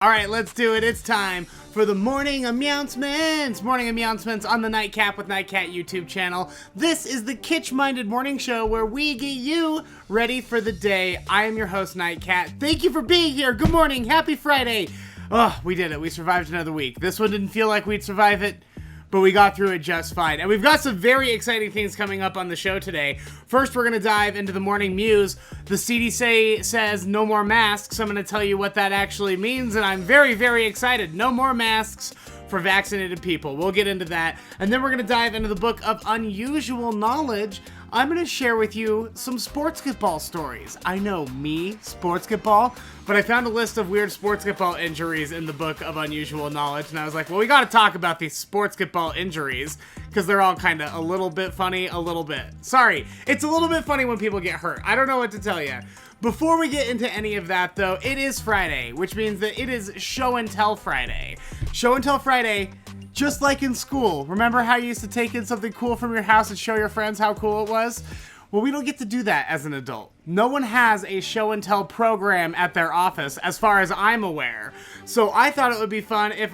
All right, let's do it. It's time for the Morning Meowncements. Morning Meowncements on the Nightcat with Nightcat YouTube channel. This is the kitsch-minded morning show where we get you ready for the day. I am your host, Nightcat. Thank you for being here. Good morning. Happy Friday. Oh, we did it. We survived another week. This one didn't feel like we'd survive it, but we got through it just fine. And we've got some very exciting things coming up on the show today. First, we're going to dive into the Morning Mews. The CDC says no more masks. I'm going to tell you what that actually means, and I'm very, very excited. No more masks for vaccinated people. We'll get into that. And then we're going to dive into the book of unusual knowledge. I'm going to share with you some sportsball stories. I know, me, sportsball, but I found a list of weird sportsball injuries in the book of unusual knowledge, and I was like, well, we got to talk about these sportsball injuries, because they're all kind of a little bit funny, a little bit. Sorry, it's a little bit funny when people get hurt. I don't know what to tell you. Before we get into any of that, though, it is Friday, which means that it is Show and Tell Friday. Show and Tell Friday, just like in school. Remember how you used to take in something cool from your house and show your friends how cool it was? Well, we don't get to do that as an adult. No one has a show and tell program at their office, as far as I'm aware. So I thought it would be fun if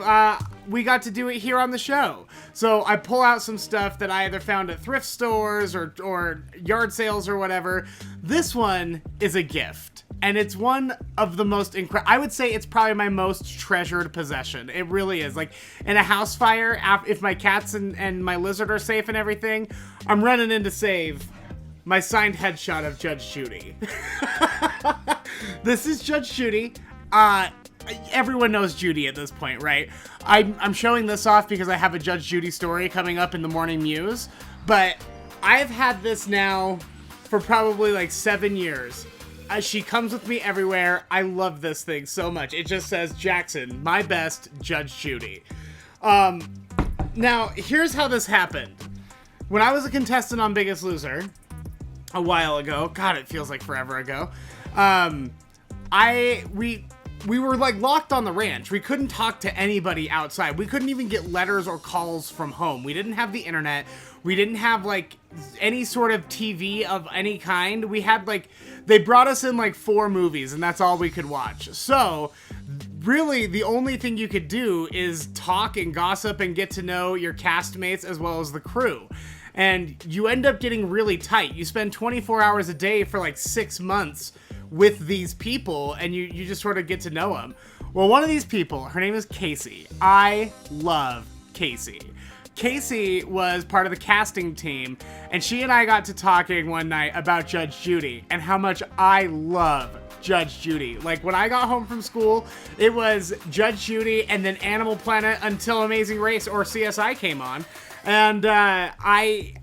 we got to do it here on the show. So I pull out some stuff that I either found at thrift stores or yard sales or whatever. This one is a gift. And it's one of the most I would say it's probably my most treasured possession. It really is. Like, in a house fire, if my cats and my lizard are safe and everything, I'm running in to save my signed headshot of Judge Judy. This is Judge Judy. Everyone knows Judy at this point, right? I'm showing this off because I have a Judge Judy story coming up in the Morning Mews, but I've had this now for probably like 7 years. She comes with me everywhere. I love this thing so much. It just says, Jackson, my best, Judge Judy. Now, here's how this happened. When I was a contestant on Biggest Loser a while ago, God, it feels like forever ago, we were like locked on the ranch. We couldn't talk to anybody outside. We couldn't even get letters or calls from home. We didn't have the internet. We didn't have like any sort of TV of any kind. We had like, they brought us in like 4 movies and that's all we could watch. So really the only thing you could do is talk and gossip and get to know your castmates as well as the crew. And you end up getting really tight. You spend 24 hours a day for like 6 months with these people, and you just sort of get to know them. Well, one of these people, her name is Casey. I love Casey. Casey was part of the casting team, and she and I got to talking one night about Judge Judy and how much I love Judge Judy. Like, when I got home from school, it was Judge Judy and then Animal Planet until Amazing Race or CSI came on. And I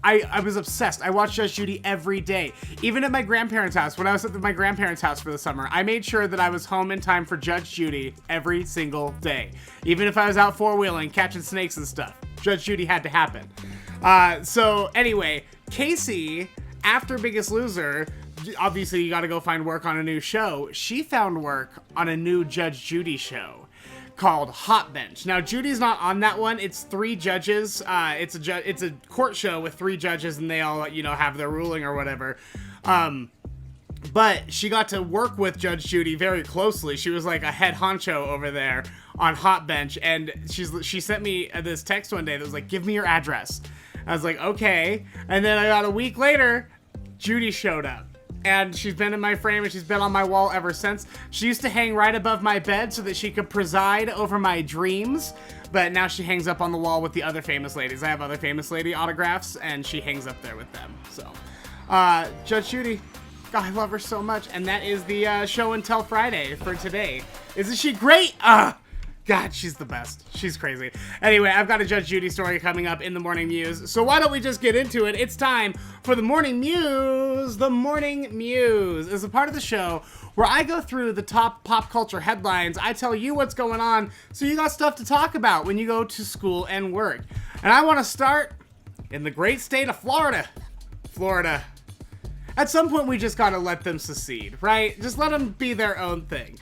was obsessed. I watched Judge Judy every day. Even at my grandparents' house, when I was at my grandparents' house for the summer, I made sure that I was home in time for Judge Judy every single day. Even if I was out four-wheeling, catching snakes and stuff, Judge Judy had to happen. So anyway, Casey, after Biggest Loser, obviously you gotta go find work on a new show. She found work on a new Judge Judy show called Hot Bench. Now, Judy's not on that one. It's 3 judges. It's a court show with 3 judges, and they all, have their ruling or whatever. But she got to work with Judge Judy very closely. She was like a head honcho over there on Hot Bench, and she sent me this text one day that was like, give me your address. I was like, okay. And then about a week later, Judy showed up. And she's been in my frame and she's been on my wall ever since. She used to hang right above my bed so that she could preside over my dreams. But now she hangs up on the wall with the other famous ladies. I have other famous lady autographs and she hangs up there with them. So, Judge Judy, God, I love her so much. And that is the Show and Tell Friday for today. Isn't she great? God, she's the best. She's crazy. Anyway, I've got a Judge Judy story coming up in the Morning Mews. So why don't we just get into it? It's time for the Morning Mews. The Morning Mews is a part of the show where I go through the top pop culture headlines. I tell you what's going on so you got stuff to talk about when you go to school and work. And I want to start in the great state of Florida. Florida. At some point, we just gotta let them secede, right? Just let them be their own thing.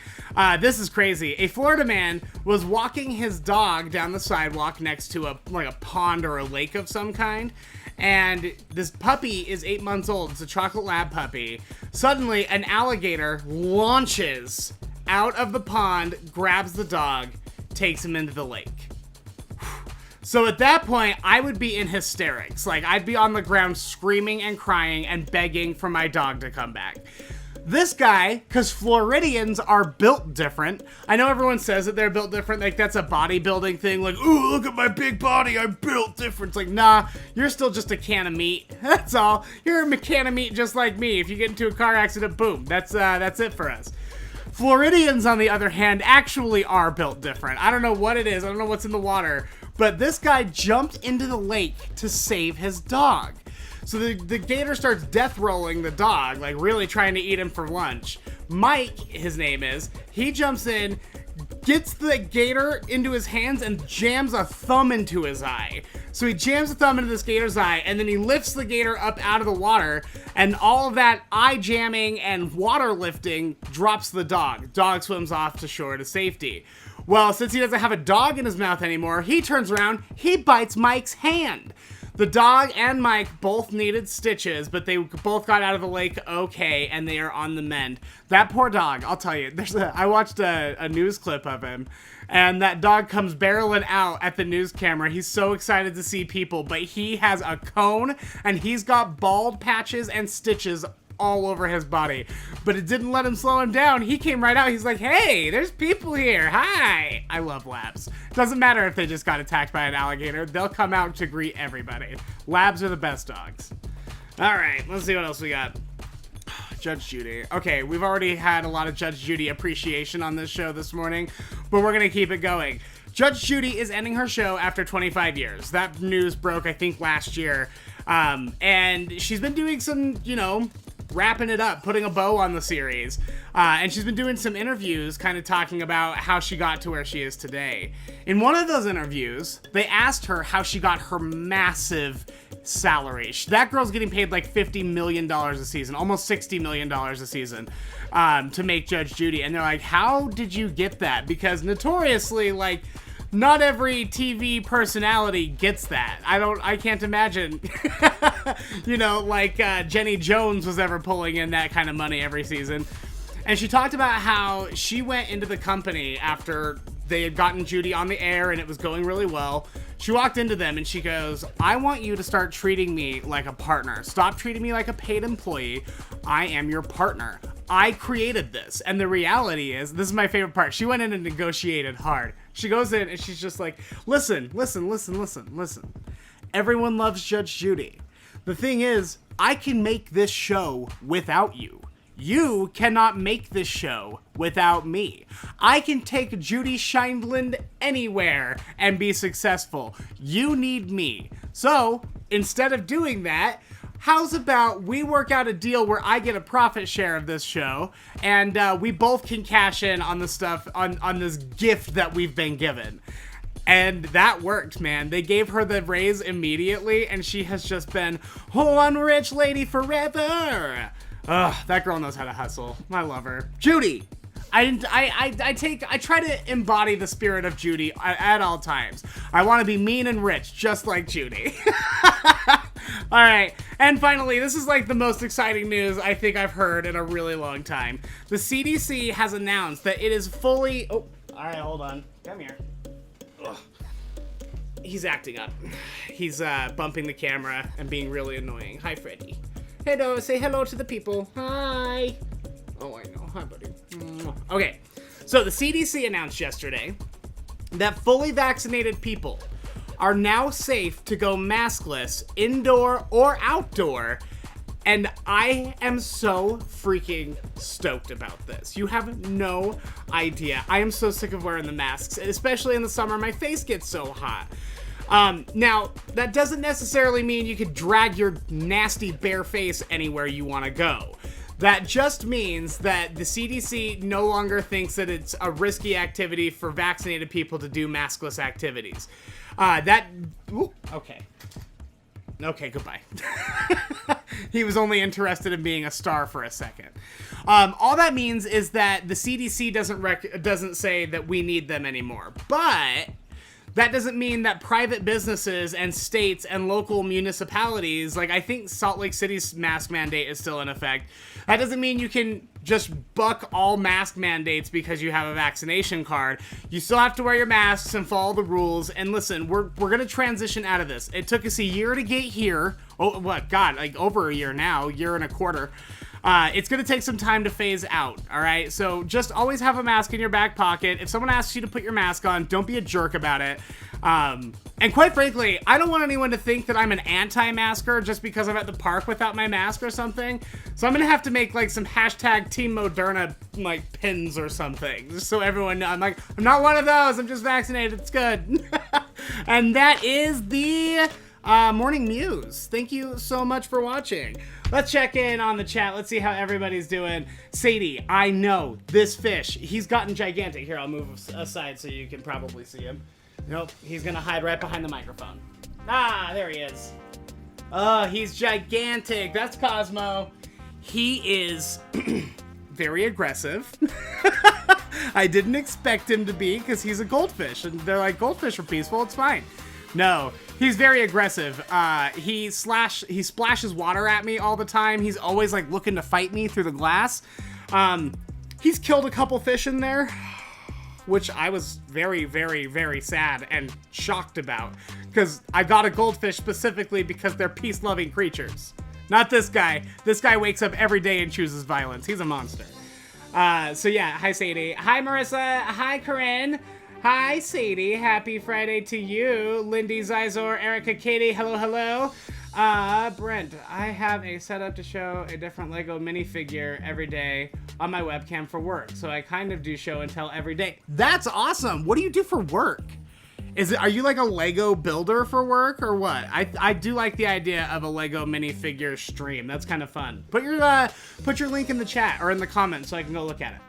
This is crazy. A Florida man was walking his dog down the sidewalk next to a pond or a lake of some kind, and this puppy is 8 months old. It's a chocolate lab puppy. Suddenly, an alligator launches out of the pond, grabs the dog, takes him into the lake. So at that point, I would be in hysterics. Like, I'd be on the ground screaming and crying and begging for my dog to come back. This guy, because Floridians are built different. I know everyone says that they're built different. Like, that's a bodybuilding thing. Like, ooh, look at my big body. I'm built different. It's like, nah, you're still just a can of meat. That's all. You're a can of meat just like me. If you get into a car accident, boom. That's it for us. Floridians, on the other hand, actually are built different. I don't know what it is. I don't know what's in the water. But this guy jumped into the lake to save his dog. So the gator starts death rolling the dog, like really trying to eat him for lunch. Mike, his name is, he jumps in, gets the gator into his hands and jams a thumb into his eye. So he jams a thumb into this gator's eye, and then he lifts the gator up out of the water, and all of that eye jamming and water lifting drops the dog. Dog swims off to shore to safety. Well, since he doesn't have a dog in his mouth anymore, he turns around, he bites Mike's hand. The dog and Mike both needed stitches, but they both got out of the lake okay, and they are on the mend. That poor dog, I'll tell you, I watched a news clip of him, and that dog comes barreling out at the news camera. He's so excited to see people, but he has a cone, and he's got bald patches and stitches all over his body, but it didn't let him slow him down. He came right out. He's like, hey, there's people here. Hi. I love labs. Doesn't matter if they just got attacked by an alligator. They'll come out to greet everybody. Labs are the best dogs. All right, let's see what else we got. Judge Judy. Okay, we've already had a lot of Judge Judy appreciation on this show this morning, but we're going to keep it going. Judge Judy is ending her show after 25 years. That news broke, I think, last year. And she's been doing some, wrapping it up, putting a bow on the series. And she's been doing some interviews kind of talking about how she got to where she is today. In one of those interviews, they asked her how she got her massive salary. That girl's getting paid like $50 million a season, almost $60 million a season, to make Judge Judy. And they're like, how did you get that? Because notoriously, like, not every TV personality gets that. I can't imagine, Jenny Jones was ever pulling in that kind of money every season. And she talked about how she went into the company after they had gotten Judy on the air and it was going really well. She walked into them and she goes, I want you to start treating me like a partner. Stop treating me like a paid employee. I am your partner. I created this. And the reality is, this is my favorite part. She went in and negotiated hard. She goes in and she's just like, listen. Everyone loves Judge Judy. The thing is, I can make this show without you. You cannot make this show without me. I can take Judy Scheindland anywhere and be successful. You need me. So, instead of doing that, how's about we work out a deal where I get a profit share of this show, and we both can cash in on the stuff, on this gift that we've been given. And that worked, man. They gave her the raise immediately, and she has just been one rich lady forever. Ugh, that girl knows how to hustle. I love her. Judy! I try to embody the spirit of Judy at all times. I want to be mean and rich, just like Judy. All right, and finally, this is like the most exciting news I think I've heard in a really long time. The CDC has announced that it is fully... Oh, all right, hold on. Come here. Ugh. He's acting up. He's bumping the camera and being really annoying. Hi, Freddy. Hello, say hello to the people. Hi. Oh, I know. Hi, buddy. Okay, so the CDC announced yesterday that fully vaccinated people are now safe to go maskless indoor or outdoor, and I am so freaking stoked about this. You have no idea. I am so sick of wearing the masks, especially in the summer. My face gets so hot. Now, that doesn't necessarily mean you could drag your nasty bare face anywhere you want to go. That just means that the CDC no longer thinks that it's a risky activity for vaccinated people to do maskless activities. Okay, goodbye. He was only interested in being a star for a second. All that means is that the CDC doesn't say that we need them anymore, but that doesn't mean that private businesses and states and local municipalities, like I think Salt Lake City's mask mandate is still in effect. That doesn't mean you can just buck all mask mandates because you have a vaccination card. You still have to wear your masks and follow the rules. And listen, we're going to transition out of this. It took us a year to get here. Oh, what? God, like over a year now, year and a quarter. It's going to take some time to phase out, all right? So just always have a mask in your back pocket. If someone asks you to put your mask on, don't be a jerk about it. And quite frankly, I don't want anyone to think that I'm an anti-masker just because I'm at the park without my mask or something. So I'm going to have to make like some hashtag Team Moderna like pins or something, just so everyone knows. I'm like, I'm not one of those. I'm just vaccinated. It's good. And that is the Morning Mews. Thank you so much for watching. Let's check in on the chat. Let's see how everybody's doing. Sadie, I know this fish. He's gotten gigantic. Here, I'll move aside so you can probably see him. Nope, he's gonna hide right behind the microphone. Ah, there he is. Oh, he's gigantic. That's Cosmo. He is very aggressive. I didn't expect him to be because he's a goldfish. And they're like, goldfish are peaceful, it's fine. No, he's very aggressive. He splashes water at me all the time. He's always like looking to fight me through the glass. He's killed a couple fish in there, which I was very, very, very sad and shocked about, because I got a goldfish specifically because they're peace-loving creatures. Not this guy. This guy wakes up every day and chooses violence. He's a monster. So yeah, hi Sadie. Hi Marissa. Hi Corinne. Hi, Sadie. Happy Friday to you. Lindy, Zizor, Erica, Katie. Hello, hello. Brent, I have a setup to show a different Lego minifigure every day on my webcam for work. So I kind of do show and tell every day. That's awesome. What do you do for work? Are you like a Lego builder for work or what? I do like the idea of a Lego minifigure stream. That's kind of fun. Put your link in the chat or in the comments so I can go look at it.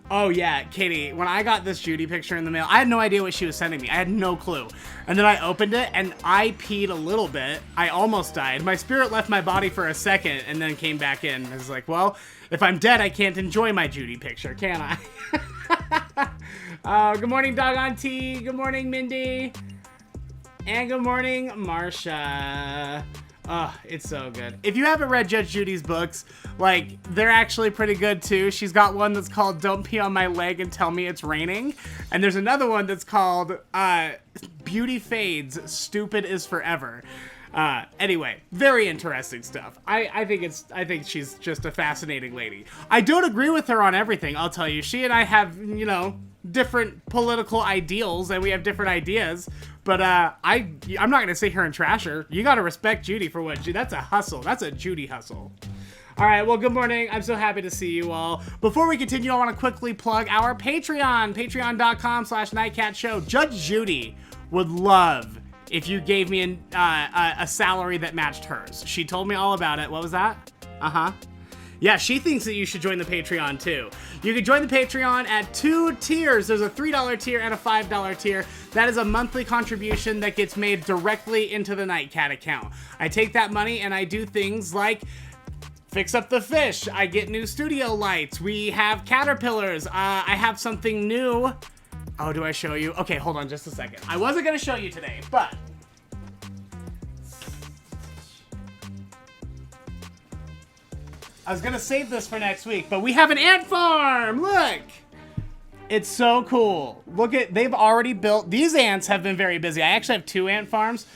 Oh yeah, Katie, when I got this Judy picture in the mail, I had no idea what she was sending me. I had no clue. And then I opened it and I peed a little bit. I almost died. My spirit left my body for a second and then came back in. I was like, well, if I'm dead, I can't enjoy my Judy picture, can I? Good morning, Doggone T. Good morning, Mindy. And good morning, Marsha. Oh, it's so good. If you haven't read Judge Judy's books, like, they're actually pretty good too. She's got one that's called Don't Pee on My Leg and Tell Me It's Raining. And there's another one that's called Beauty Fades, Stupid is Forever. Anyway, very interesting stuff. I think she's just a fascinating lady. I don't agree with her on everything, I'll tell you. She and I have, different political ideals and we have different ideas. But I'm not gonna sit here and trash her. You gotta respect Judy for what that's a hustle. That's a Judy hustle. All right, well, good morning. I'm so happy to see you all. Before we continue, I want to quickly plug our Patreon, patreon.com/nightcatshow. Judge Judy would love if you gave me a salary that matched hers. She told me all about it. What was that? Yeah, she thinks that you should join the Patreon too. You can join the Patreon at 2 tiers. There's a $3 tier and a $5 tier. That is a monthly contribution that gets made directly into the Nightcat account. I take that money and I do things like fix up the fish. I get new studio lights. We have caterpillars. I have something new. Oh, do I show you? Okay, hold on just a second. I wasn't gonna show you today, but I was gonna save this for next week, but we have an ant farm! Look! It's so cool. Look they've already built, these ants have been very busy. I actually have 2 ant farms.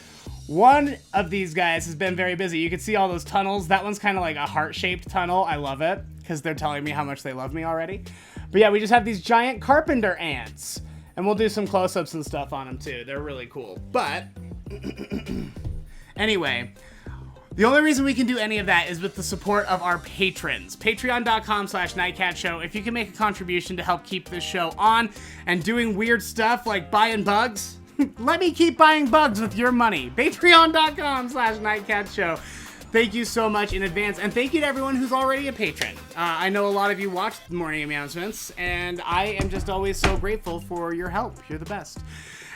One of these guys has been very busy. You can see all those tunnels. That one's kind of like a heart-shaped tunnel. I love it, because they're telling me how much they love me already. But yeah, we just have these giant carpenter ants. And we'll do some close-ups and stuff on them too. They're really cool. But, anyway, the only reason we can do any of that is with the support of our patrons. Patreon.com/nightcatshow. If you can make a contribution to help keep this show on and doing weird stuff like buying bugs, let me keep buying bugs with your money. Patreon.com/nightcatshow. Thank you so much in advance, and thank you to everyone who's already a patron. I know a lot of you watch the Morning Announcements, and I am just always so grateful for your help. You're the best.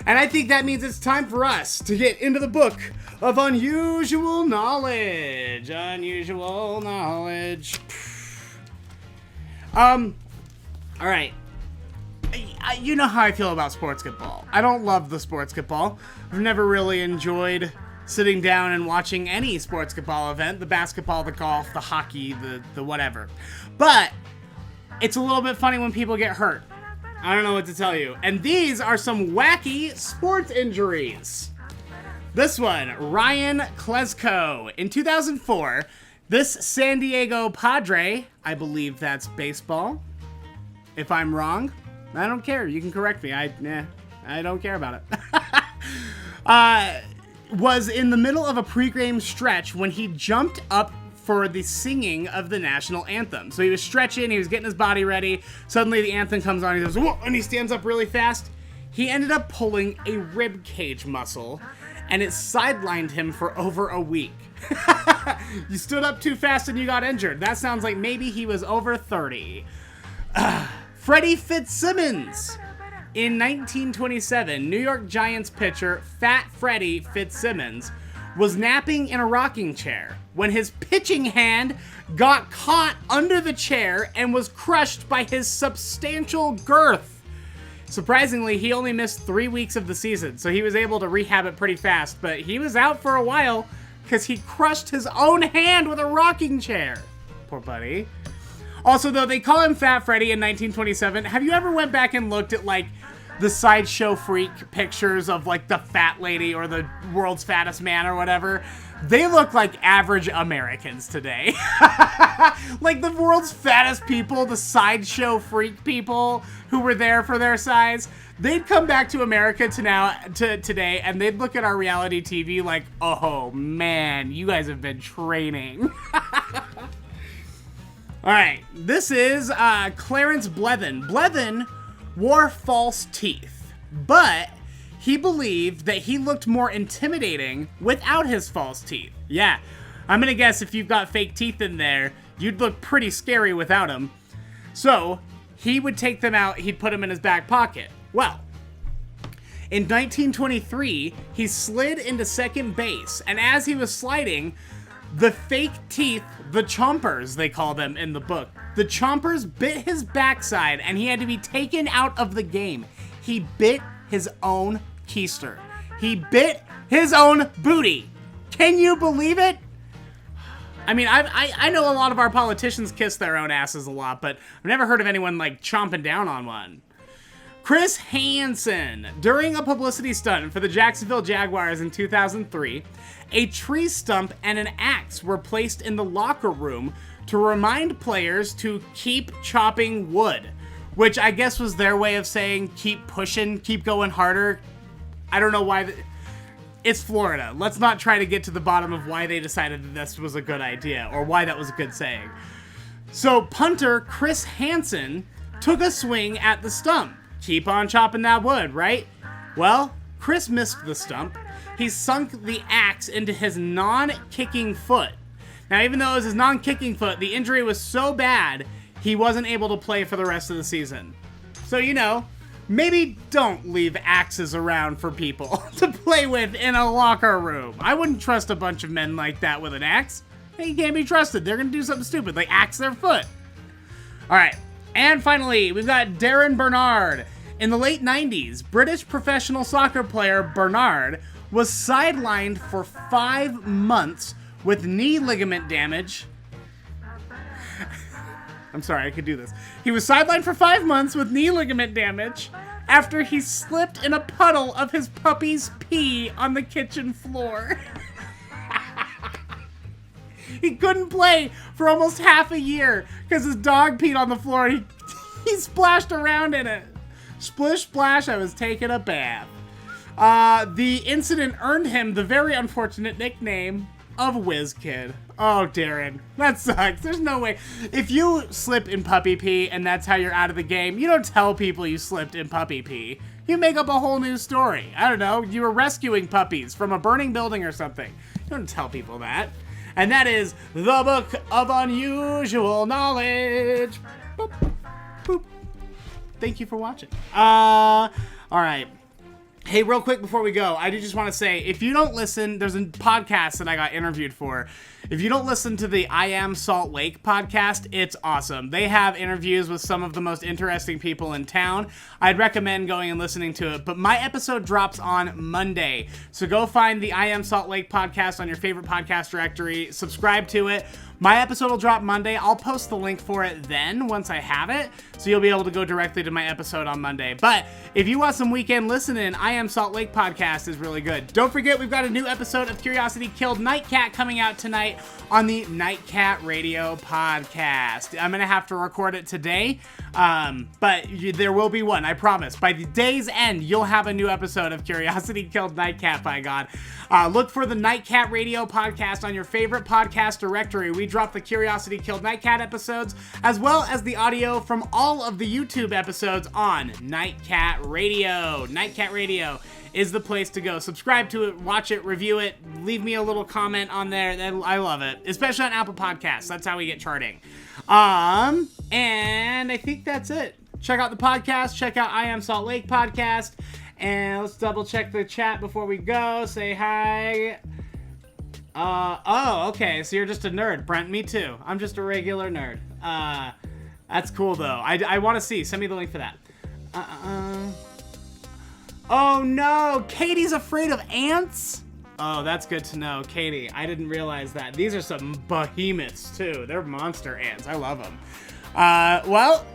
And I think that means it's time for us to get into the book of unusual knowledge. Unusual knowledge. All right. you know how I feel about sportscatball. I don't love the sportscatball. I've never really enjoyed sitting down and watching any sportscatball event, the basketball, the golf, the hockey, the whatever. But it's a little bit funny when people get hurt. I don't know what to tell you. And these are some wacky sports injuries. This one, Ryan Klesko. In 2004, this San Diego Padre, I believe that's baseball. If I'm wrong, I don't care. You can correct me. I don't care about it. Was in the middle of a pregame stretch when he jumped up for the singing of the national anthem. So he was stretching, he was getting his body ready. Suddenly the anthem comes on, he goes, whoa, and he stands up really fast. He ended up pulling a rib cage muscle, and it sidelined him for over a week. You stood up too fast and you got injured. That sounds like maybe he was over 30. Freddie Fitzsimmons. In 1927, New York Giants pitcher Fat Freddie Fitzsimmons was napping in a rocking chair when his pitching hand got caught under the chair and was crushed by his substantial girth. Surprisingly, he only missed 3 weeks of the season, so he was able to rehab it pretty fast, but he was out for a while because he crushed his own hand with a rocking chair. Poor buddy. Also, though, they call him Fat Freddy in 1927. Have you ever went back and looked at, like, the Sideshow Freak pictures of, like, the fat lady or the world's fattest man or whatever? They look like average Americans today. Like, the world's fattest people, the Sideshow Freak people who were there for their size, they'd come back to America today, and they'd look at our reality TV like, oh, man, you guys have been training. All right, this is Clarence Blevin. Blevin wore false teeth, but he believed that he looked more intimidating without his false teeth. Yeah, I'm gonna guess if you've got fake teeth in there, you'd look pretty scary without them. So he would take them out, he'd put them in his back pocket. Well, in 1923, he slid into second base, and as he was sliding, the fake teeth, the chompers, they call them in the book, the chompers bit his backside and he had to be taken out of the game. He bit his own keister. He bit his own booty. Can you believe it? I mean, I know a lot of our politicians kiss their own asses a lot, but I've never heard of anyone, like, chomping down on one. Chris Hansen. During a publicity stunt for the Jacksonville Jaguars in 2003, a tree stump and an axe were placed in the locker room to remind players to keep chopping wood, which I guess was their way of saying keep pushing, keep going harder. I don't know why. It's Florida. Let's not try to get to the bottom of why they decided that this was a good idea or why that was a good saying. So punter Chris Hansen took a swing at the stump. Keep on chopping that wood, right? Well, Chris missed the stump. He sunk the axe into his non-kicking foot. Now, even though it was his non-kicking foot, the injury was so bad, he wasn't able to play for the rest of the season. So, you know, maybe don't leave axes around for people to play with in a locker room. I wouldn't trust a bunch of men like that with an axe. They can't be trusted. They're going to do something stupid, like axe their foot. All right. And finally, we've got Darren Bernard. In the late 90s, British professional soccer player Bernard was sidelined for 5 months with knee ligament damage. I'm sorry, I could do this. He was sidelined for 5 months with knee ligament damage after he slipped in a puddle of his puppy's pee on the kitchen floor. He couldn't play for almost half a year because his dog peed on the floor and he splashed around in it. Splish splash, I was taking a bath. The incident earned him the very unfortunate nickname of Whiz Kid. Oh, Darren, that sucks. There's no way. If you slip in puppy pee and that's how you're out of the game, you don't tell people you slipped in puppy pee. You make up a whole new story. I don't know, you were rescuing puppies from a burning building or something. You don't tell people that. And that is the Book of Unusual Knowledge. Boop, boop. Thank you for watching. All right. Hey, real quick before we go, I do just want to say, if you don't listen, there's a podcast that I got interviewed for. If you don't listen to the I Am Salt Lake podcast, it's awesome. They have interviews with some of the most interesting people in town. I'd recommend going and listening to it, but my episode drops on Monday. So go find the I Am Salt Lake podcast on your favorite podcast directory, subscribe to it. My episode will drop Monday. I'll post the link for it then once I have it, so you'll be able to go directly to my episode on Monday. But if you want some weekend listening, I Am Salt Lake podcast is really good. Don't forget, we've got a new episode of Curiosity Killed Nightcat coming out tonight on the Nightcat Radio podcast. I'm going to have to record it today, but there will be one, I promise. By the day's end, you'll have a new episode of Curiosity Killed Nightcat, by God. Look for the Nightcat Radio podcast on your favorite podcast directory. We drop the Curiosity Killed Nightcat episodes, as well as the audio from all of the YouTube episodes on Nightcat Radio. Nightcat Radio is the place to go. Subscribe to it, watch it, review it, leave me a little comment on there. I love it, especially on Apple Podcasts. That's how we get charting. And I think that's it. Check out the podcast. Check out I Am Salt Lake podcast. And let's double check the chat before we go. Say hi. Oh, okay. So you're just a nerd, Brent. Me too. I'm just a regular nerd. That's cool though. I want to see. Send me the link for that. Oh no, Katie's afraid of ants? Oh, that's good to know, Katie. I didn't realize that. These are some behemoths too. They're monster ants. I love them. Well,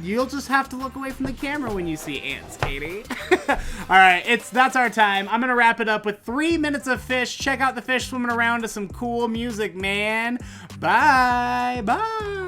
you'll just have to look away from the camera when you see ants, Katie. All right, that's our time. I'm gonna wrap it up with 3 minutes of fish. Check out the fish swimming around to some cool music, man. Bye, bye.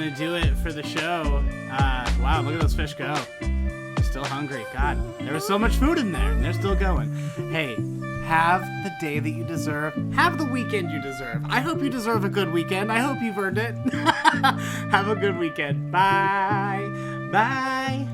gonna do it for the show. Wow, look at those fish go. They're still hungry. God, there was so much food in there, and they're still going. Hey, have the day that you deserve. Have the weekend you deserve. I hope you deserve a good weekend. I hope you've earned it. Have a good weekend. Bye. Bye.